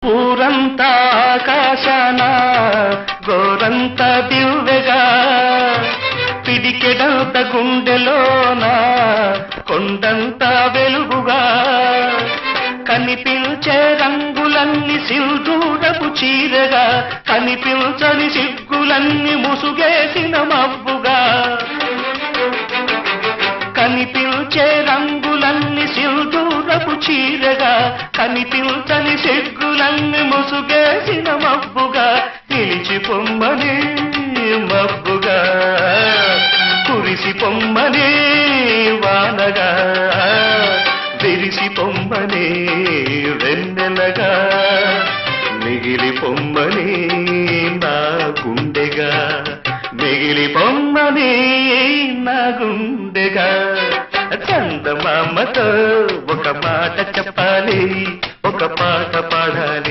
ఊరంతా ఆకాశాన గోరంత దివ్వెగా పిడికెడంత గుండెలోన కొండంత వెలుగుగా కనిపించే రంగులన్నీ సింధూరపు చీరగా కనిపించని సిగ్గులన్నీ ముసుగేసిన మబ్బుగా కనిపించే రంగులన్నీ సింధూరపు చీరగా కనిపించని సిగ్గులన్నీ ముసుగేసిన మబ్బుగా నిలిచి పొమ్మని మబ్బుగా కురిసి పొమ్మని వానగా విరిసి పొమ్మని వెన్నెలగా మిగిలి పొమ్మని నా గుండెగా మిగిలి పొమ్మని నా గుండెగా చందమామతో ఒక మాట చెప్పాలి ఒక పాట పాడాలి.